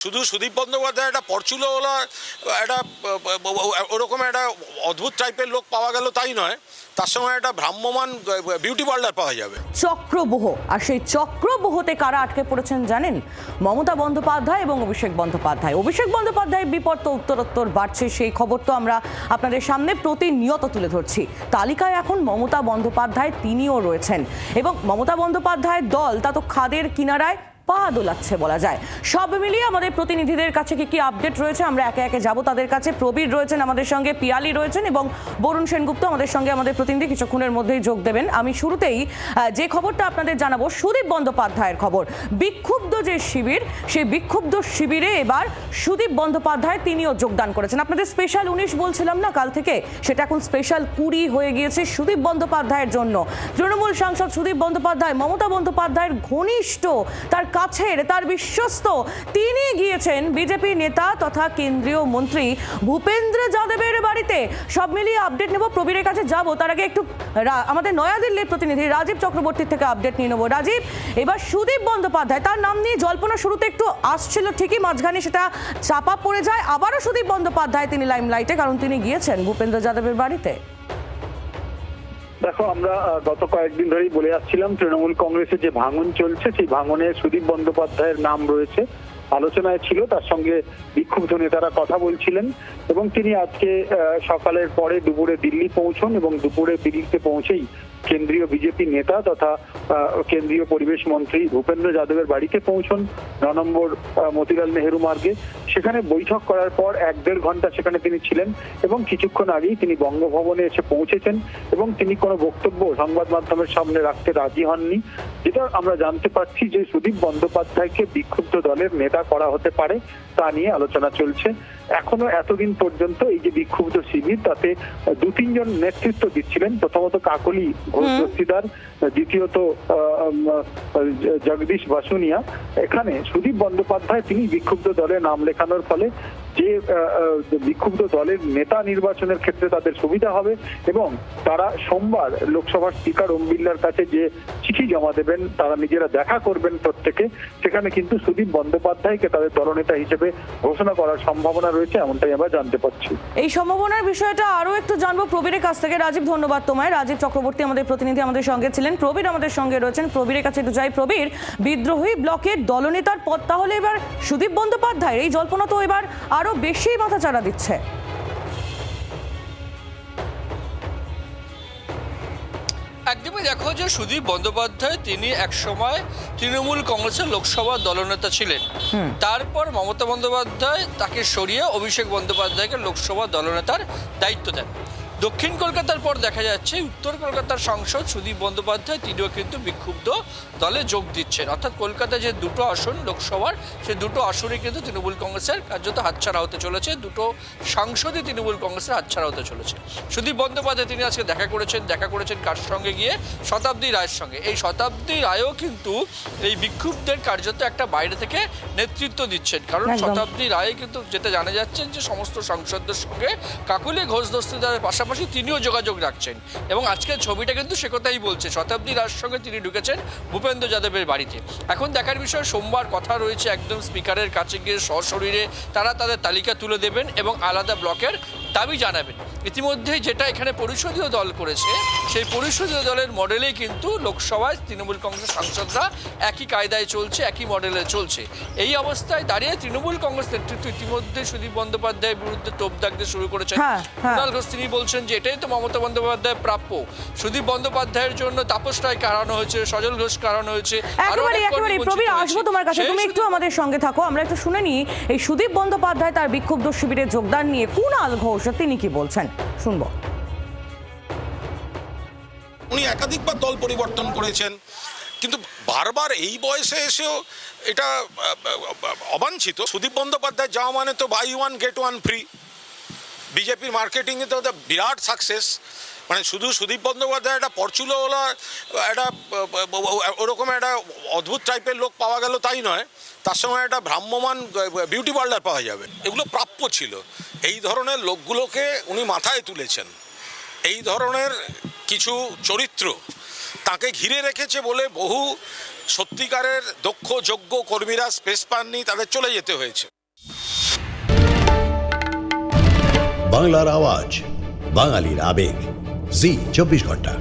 শুধু সুদীপ বন্দ্যোপাধ্যায় একটা পরচুলোওয়ালা একটা ওরকম একটা অদ্ভুত টাইপের লোক পাওয়া গেল তাই নয়, তার সঙ্গে একটা ভ্রাম্যমান বিউটি পার্লার পাওয়া যাবে। চক্রব্যূহ, আর সেই চক্রব্যূহতে কারা আটকে পড়েছেন জানেন? মমতা বন্দ্যোপাধ্যায় এবং অভিষেক বন্দ্যোপাধ্যায়। অভিষেক বন্দ্যোপাধ্যায়ের বিপদ তো উত্তরোত্তর বাড়ছে, সেই খবর তো আমরা আপনাদের সামনে প্রতিনিয়ত তুলে ধরছি। তালিকায় এখন মমতা বন্দ্যোপাধ্যায় তিনিও রয়েছেন, এবং মমতা বন্দ্যোপাধ্যায়ের দল তা তো খাদের কিনারায় পা দোলাচ্ছে বলা যায়। সব মিলিয়ে আমাদের প্রতিনিধিদের কাছে কি আপডেট রয়েছে আমরা একে একে যাব তাদের কাছে। প্রবীর রয়েছেন আমাদের সঙ্গে, পিয়ালি রয়েছেন এবং বরুণ সেনগুপ্ত আমাদের সঙ্গে, আমাদের প্রতিনিধি কিছুক্ষণের মধ্যেই যোগ দেবেন। আমি শুরুতেই যে খবরটা আপনাদের জানাবো, সুদীপ বন্দ্যোপাধ্যায়ের খবর। বিক্ষুব্ধ যে শিবির, সেই বিক্ষুব্ধ শিবিরে এবার সুদীপ বন্দ্যোপাধ্যায় তিনিও যোগদান করেছেন। আপনাদের স্পেশাল 19 বলছিলাম না কাল থেকে, সেটা এখন স্পেশাল 20 হয়ে গিয়েছে সুদীপ বন্দ্যোপাধ্যায়ের জন্য। তৃণমূল সাংসদ সুদীপ বন্দ্যোপাধ্যায় মমতা বন্দ্যোপাধ্যায়ের ঘনিষ্ঠ, তার কাছের, তার বিশ্বস্ত, তিনি গিয়েছেন বিজেপি নেতা তথা কেন্দ্রীয় মন্ত্রী ভূপেন্দ্র যাদবের বাড়িতে। সব মিলিয়ে আপডেট নেব, প্রবীরের কাছে যাব। তার আগে একটু আমাদের নয়াদিল্লির প্রতিনিধি রাজীব চক্রবর্তীর থেকে আপডেট নিয়ে নেব। রাজীব, এবার সুদীপ বন্দ্যোপাধ্যায়, তার নাম নিয়ে জল্পনা শুরুতে একটু আসছিল ঠিকই, মাঝখানে সেটা চাপা পড়ে যায়। আবারও সুদীপ বন্দ্যোপাধ্যায় তিনি লাইমলাইটে, কারণ তিনি গিয়েছেন ভূপেন্দ্র যাদবের বাড়িতে। দেখো, আমরা গত কয়েকদিন ধরেই বলে যাচ্ছিলাম তৃণমূল কংগ্রেসের যে ভাঙন চলছে, সেই ভাঙনে সুদীপ বন্দ্যোপাধ্যায়ের নাম রয়েছে, আলোচনায় ছিল। তার সঙ্গে বিক্ষুব্ধ নেতারা কথা বলছিলেন এবং তিনি আজকে সকালের পরে দুপুরে দিল্লি পৌঁছন এবং দুপুরে দিল্লিতে পৌঁছেই কেন্দ্রীয় বিজেপি নেতা তথা কেন্দ্রীয় পরিবেশ মন্ত্রী ভূপেন্দ্র যাদবের বাড়িতে পৌঁছন 9 নম্বর মতিলাল নেহেরু মার্গে। সেখানে বৈঠক করার পর 1-1.5 ঘন্টা সেখানে তিনি ছিলেন এবং কিছুক্ষণ আগেই তিনি বঙ্গভবনে এসে পৌঁছেছেন এবং তিনি কোনো বক্তব্য সংবাদ মাধ্যমের সামনে রাখতে রাজি হননি। যেটা আমরা জানতে পারছি যে সুদীপ বন্দ্যোপাধ্যায়কে বিক্ষুব্ধ দলের নেতা করা হতে পারে, তা নিয়ে আলোচনা চলছে। এখনো এতদিন পর্যন্ত এই যে বিক্ষুব্ধ শিবির, তাতে 2-3 জন নেতৃত্ব দিচ্ছিলেন। প্রথমত কাকলি ঘোষ দস্তিদার, দ্বিতীয়ত জগদীশ বাসুনিয়া। এখানে সুদীপ বন্দ্যোপাধ্যায় তিনি বিক্ষুব্ধ দলে নাম লেখানোর ফলে যে বিক্ষুব্ধ দলের নেতা নির্বাচনের ক্ষেত্রে তাদের সুবিধা হবে এবং তারা সোমবার লোকসভার স্পিকার ওম বিড়লার কাছে যে চিঠি জমা দেবেন, তারা নিজেরা দেখা করবেন প্রত্যেকে, সেখানে কিন্তু সুদীপ বন্দ্যোপাধ্যায়কে তাদের দলনেতা হিসেবে ঘোষণা করার সম্ভাবনা রয়েছে, এমনটাই আমরা জানতে পারছি। এই সম্ভাবনার বিষয়টা আরো একটু জানবো প্রবীরের কাছ থেকে। রাজীব, ধন্যবাদ তোমায়। রাজীব চক্রবর্তী আমাদের প্রতিনিধি আমাদের সঙ্গে ছিলেন, প্রবীর আমাদের সঙ্গে রয়েছেন। প্রবীরের কাছে একটু যাই। প্রবীর, বিদ্রোহী ব্লকের দলনেতার পদ তাহলে এবার সুদীপ বন্দ্যোপাধ্যায়, এই জল্পনা তো এবার আরো বেশি মাথাচাড়া দিচ্ছে। একদমই দেখো যে সুদীপ বন্দ্যোপাধ্যায় তিনি একসময় তৃণমূল কংগ্রেসের লোকসভা দলনেতা ছিলেন। তারপর মমতা বন্দ্যোপাধ্যায় তাকে সরিয়ে অভিষেক বন্দ্যোপাধ্যায়কে লোকসভা দলনেতার দায়িত্ব দেন। দক্ষিণ কলকাতার পর দেখা যাচ্ছে উত্তর কলকাতার সাংসদ সুদীপ বন্দ্যোপাধ্যায় তিনিও কিন্তু বিক্ষুব্ধ দলে যোগ দিচ্ছেন। অর্থাৎ কলকাতায় যে 2টো আসন লোকসভার, সেই 2টো আসনে কিন্তু তৃণমূল কংগ্রেসের কার্যত হাতছাড়া হতে চলেছে, 2টো সাংসদই তৃণমূল কংগ্রেসের হাতছাড়া হতে চলেছে। সুদীপ বন্দ্যোপাধ্যায় তিনি আজকে দেখা করেছেন কার সঙ্গে গিয়ে? শতাব্দী রায়ের সঙ্গে। এই শতাব্দী রায়ও কিন্তু এই বিক্ষুব্ধদের কার্যত একটা বাইরে থেকে নেতৃত্ব দিচ্ছেন, কারণ শতাব্দী রায় কিন্তু যেটা জানা যাচ্ছেন যে সমস্ত সাংসদদের সঙ্গে কাকলি ঘোষ দস্তিদারের পাশাপাশি তিনিও যোগাযোগ রাখছেন এবং আজকের ছবিটা কিন্তু সে কথাই বলছে। শতাব্দী রায়ের সঙ্গে তিনি ঢুকেছেন ভূপেন্দ্র যাদবের বাড়িতে। এখন দেখার বিষয়, সোমবার কথা রয়েছে একদম স্পিকারের কাছে গিয়ে সশরীরে তারা তাদের তালিকা তুলে দেবেন এবং আলাদা ব্লকের দাবি জানাবেন। ইতিমধ্যেই যেটা এখানে পরিষদীয় দল করেছে, সেই পরিষদীয় দলের মডেলেই কিন্তু লোকসভায় তৃণমূল কংগ্রেস সাংসদরা একই কায়দায় চলছে, একই মডেলে চলছে। এই অবস্থায় দাঁড়িয়ে তৃণমূল কংগ্রেস নেতৃত্ব ইতিমধ্যে সুদীপ বন্দ্যোপাধ্যায়ের বিরুদ্ধে তোপ দাগতে শুরু করেছেন। কুণাল ঘোষ তিনি বলছেন যে এটাই তো মমতা বন্দ্যোপাধ্যায় প্রাপ্য। সুদীপ বন্দ্যোপাধ্যায়ের জন্য তাপস রায় কারানো হয়েছে, সজল ঘোষ কারানো হয়েছে। প্রবীর, আসবো তোমার কাছে, তুমি একটু আমাদের সঙ্গে থাকো। আমরা একটু শুনে নিই এই সুদীপ বন্দ্যোপাধ্যায় তার বিক্ষুব্ধ শিবিরে যোগদান নিয়ে কুণাল ঘোষ তিনি কি বলছেন, শুনবো। উনি একাধিকবার দল পরিবর্তন করেছেন, কিন্তু বারবার এই বয়সে এসেও এটা অবাঞ্ছিত। সুদীপ বন্দ্যোপাধ্যায় যাওয়া মানে তো buy one get one free. বিজেপির মার্কেটিংয়ে তো বিরাট সাকসেস। মানে শুধু সুদীপ বন্দ্যোপাধ্যায় একটা পরচুলোওয়ালা একটা ওরকম একটা অদ্ভুত টাইপের লোক পাওয়া গেল তাই নয়, তার সঙ্গে একটা ভ্রাম্যমান বিউটি পার্লার পাওয়া যাবে। এগুলো প্রাপ্য ছিল। এই ধরনের লোকগুলোকে উনি মাথায় তুলেছেন। এই ধরনের কিছু চরিত্র তাকে ঘিরে রেখেছে বলে বহু সত্যিকারের দক্ষ যোগ্য কর্মীরা স্পেস পাননি, তাদের চলে যেতে হয়েছে। বাংলার আওয়াজ, বাঙালির আবেগ, জি 24 ঘন্টা।